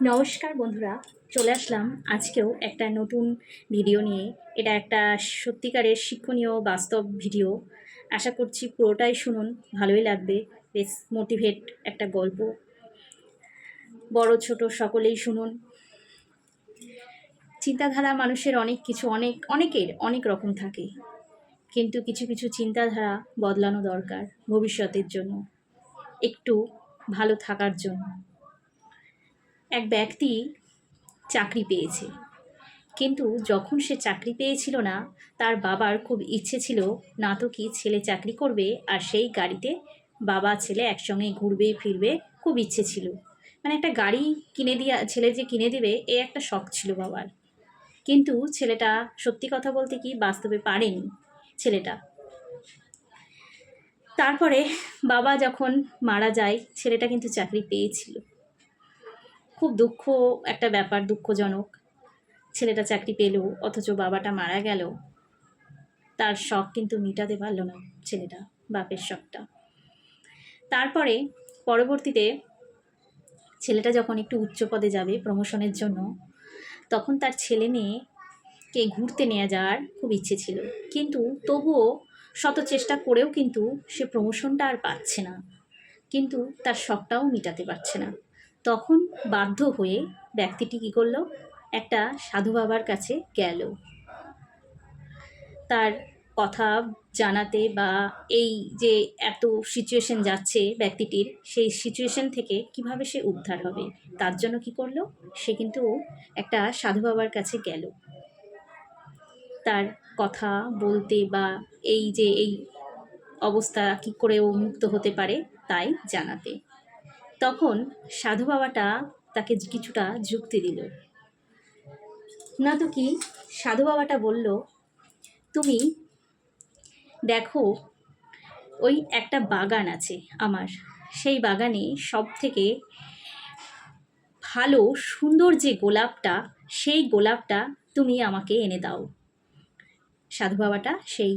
নমস্কার বন্ধুরা, চলে আসলাম আজকেও একটা নতুন ভিডিও নিয়ে। এটা একটা সত্যিকারের শিক্ষণীয় বাস্তব ভিডিও। আশা করছি পুরোটাই শুনুন, ভালোই লাগবে। বেশ মোটিভেট একটা গল্প, বড় ছোট সকলেই শুনুন। চিন্তাধারা মানুষের অনেক কিছু, অনেকের অনেক রকম থাকে, কিন্তু কিছু কিছু চিন্তাধারা বদলানো দরকার ভবিষ্যতের জন্য, একটু ভালো থাকার জন্য। এক ব্যক্তি চাকরি পেয়েছে, কিন্তু যখন সে চাকরি পেয়েছিল না, তার বাবার খুব ইচ্ছে ছিল না তো কি ছেলে চাকরি করবে আর সেই গাড়িতে বাবা ছেলে একসঙ্গে ঘুরবে ফিরবে, খুব ইচ্ছে ছিল। মানে একটা গাড়ি কিনে দিয়া ছেলে যে কিনে দেবে, এ একটা শখ ছিল বাবার। কিন্তু ছেলেটা, সত্যি কথা বলতে কি, বাস্তবে পারেনি ছেলেটা। তারপরে বাবা যখন মারা যায়, ছেলেটা কিন্তু চাকরি পেয়েছিল। খুব দুঃখ একটা ব্যাপার, দুঃখজনক। ছেলেটা চাকরি পেল, অথচ বাবাটা মারা গেল। তার শখ কিন্তু মিটাতে পারল না ছেলেটা, বাপের শখটা। তারপরে পরবর্তীতে ছেলেটা যখন একটু উচ্চ পদে যাবে প্রমোশনের জন্য, তখন তার ছেলে মেয়েকে ঘুরতে নিয়ে যাওয়ার খুব ইচ্ছে ছিল। কিন্তু তবুও শত চেষ্টা করেও কিন্তু সে প্রমোশনটা আর পাচ্ছে না, কিন্তু তার শখটাও মিটাতে পারছে না। তখন বাধ্য হয়ে ব্যক্তিটি কী করলো, একটা সাধু বাবার কাছে গেল তার কথা জানাতে, বা এই যে এত সিচুয়েশন যাচ্ছে ব্যক্তিটির, সেই সিচুয়েশন থেকে কিভাবে সে উদ্ধার হবে, তার জন্য কি করলো, সে কিন্তু একটা সাধু বাবার কাছে গেল তার কথা বলতে, বা এই যে এই অবস্থা কি করে ও মুক্ত হতে পারে তাই জানাতে। তখন সাধু বাবাটা তাকে কিছুটা যুক্তি দিল। না তো কি, সাধু বাবাটা বলল, তুমি দেখো, ওই একটা বাগান আছে আমার, সেই বাগানে সব থেকে ভালো সুন্দর যে গোলাপটা, সেই গোলাপটা তুমি আমাকে এনে দাও। সাধু বাবাটা সেই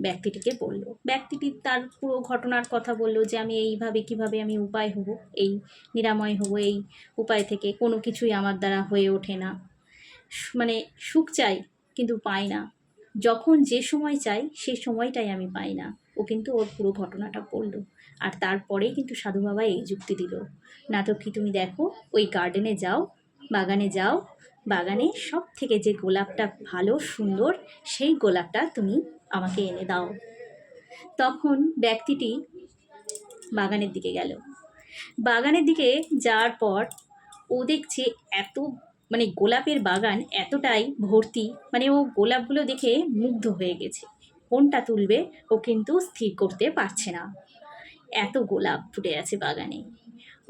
ব্যক্তিটিকে বলল। ব্যক্তিটি তার পুরো ঘটনার কথা বলল, যে আমি এইভাবে কিভাবে আমি উপায় হব, এই নিরাময় হব, এই উপায় থেকে কোনো কিছুই আমার দ্বারা হয়ে ওঠে না। মানে সুখ চাই কিন্তু পাই না, যখন যে সময় চাই সেই সময়টাই আমি পাই না। ও কিন্তু ওর পুরো ঘটনাটা বলল। আর তারপরেই কিন্তু সাধু বাবা এই যুক্তি দিল, না তো কি, তুমি দেখো, ওই গার্ডেনে যাও, বাগানে যাও, বাগানে সব থেকে যে গোলাপটা ভালো সুন্দর, সেই গোলাপটা তুমি আমাকে এনে দাও। তখন ব্যক্তিটি বাগানের দিকে গেল। বাগানের দিকে যাওয়ার পর ও দেখছে এত, মানে গোলাপের বাগান এতটাই ভর্তি, মানে ও গোলাপগুলো দেখে মুগ্ধ হয়ে গেছে। কোনটা তুলবে ও কিন্তু স্থির করতে পারছে না, এত গোলাপ ফুটে আছে বাগানে।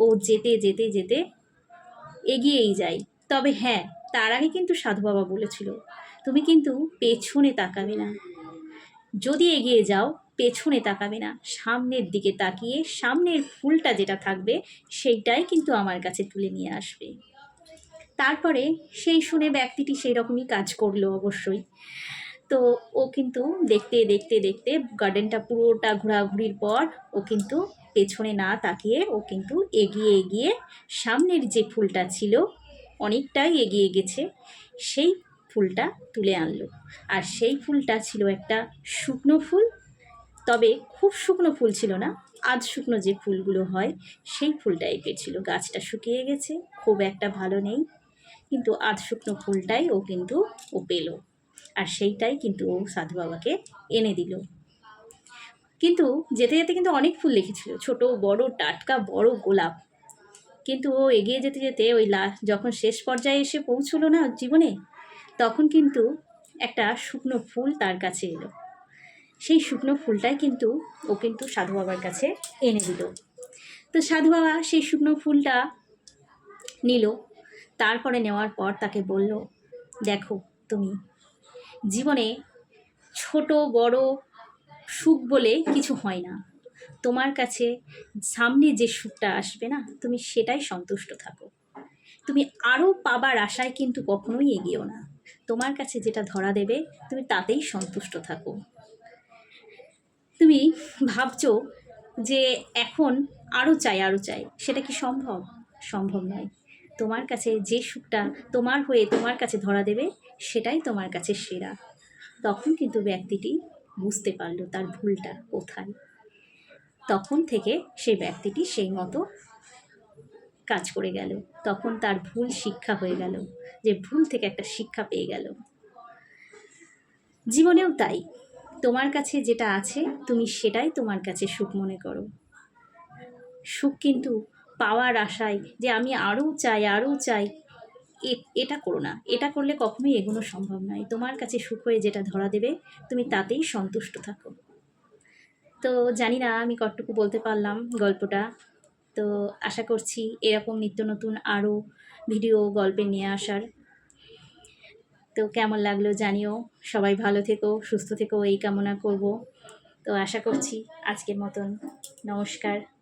ও যেতে যেতে যেতে এগিয়েই যায়। তবে হ্যাঁ, তার আগে কিন্তু সাধু বাবা বলেছিল, তুমি কিন্তু পেছনে তাকাবে না, যদি এগিয়ে যাও পেছনে তাকাবে না, সামনের দিকে তাকিয়ে সামনের ফুলটা যেটা থাকবে সেইটাই কিন্তু আমার কাছে তুলে নিয়ে আসবে। তারপরে সেই শুনে ব্যক্তিটি সেই রকমই কাজ করলো অবশ্যই। তো ও কিন্তু দেখতে দেখতে দেখতে গার্ডেনটা পুরোটা ঘোরাঘুরির পর ও কিন্তু পেছনে না তাকিয়ে ও কিন্তু এগিয়ে এগিয়ে সামনের যে ফুলটা ছিল, অনেকটাই এগিয়ে গেছে, সেই ফুলটা তুলে আনলো। আর সেই ফুলটা ছিল একটা শুকনো ফুল, তবে খুব শুকনো ফুল ছিল না, আধ শুকনো যে ফুলগুলো হয় সেই ফুল টাইপের ছিল। গাছটা শুকিয়ে গেছে, খুব একটা ভালো নেই, কিন্তু আধ শুকনো ফুলটাই ও কিন্তু ও পেল। আর সেইটাই কিন্তু ও সাধু বাবাকে এনে দিল। কিন্তু যেতে যেতে কিন্তু অনেক ফুল দেখেছিল, ছোট বড় টাটকা বড় গোলাপ। কিন্তু ও এগিয়ে যেতে যেতে ওই যখন শেষ পর্যায়ে এসে পৌঁছলো না জীবনে, তখন কিন্তু একটা শুকনো ফুল তার কাছে এলো। সেই শুকনো ফুলটাই কিন্তু ও কিন্তু সাধু বাবার কাছে এনে দিল। তো সাধু বাবা সেই শুকনো ফুলটা নিল। তারপরে নেওয়ার পর তাকে বলল, দেখো, তুমি জীবনে ছোট বড় সুখ বলে কিছু হয় না, তোমার কাছে সামনে যে সুখটা আসবে না, তুমি সেটাই সন্তুষ্ট থাকো। তুমি আরও পাবার আশায় কিন্তু কখনোই এগিয়েও না, তোমার কাছে যেটা ধরা দেবে তুমি তাতেই সন্তুষ্ট থাকো। তুমি ভাবছো যে এখন আরও চাই আরও চাই, সেটা কি সম্ভব? সম্ভব নয়। তোমার কাছে যে সুখটা তোমার হয়ে তোমার কাছে ধরা দেবে সেটাই তোমার কাছে সেরা। তখন কিন্তু ব্যক্তিটি বুঝতে পারল তার ভুলটা কোথায়। তখন থেকে সেই ব্যক্তিটি সেই মতো কাজ করে গেল। তখন তার ভুল শিক্ষা হয়ে গেল, যে ভুল থেকে একটা শিক্ষা পেয়ে গেল। জীবনেও তাই, তোমার কাছে যেটা আছে তুমি সেটাই তোমার কাছে সুখ মনে করো। সুখ কিন্তু পাওয়ার আশায় যে আমি আরও চাই আরও চাই, এটা করো না। এটা করলে কখনোই এগোনো সম্ভব নয়। তোমার কাছে সুখ হয়ে যেটা ধরা দেবে তুমি তাতেই সন্তুষ্ট থাকো। তো জানি না আমি কতটুকু বলতে পারলাম গল্পটা। তো আশা করছি এরকম নিত্য নতুন আরও ভিডিও গল্পে নিয়ে আসার। তো কেমন লাগলো জানিও। সবাই ভালো থেকো, সুস্থ থেকো, এই কামনা করব। তো আশা করছি আজকের মতন নমস্কার।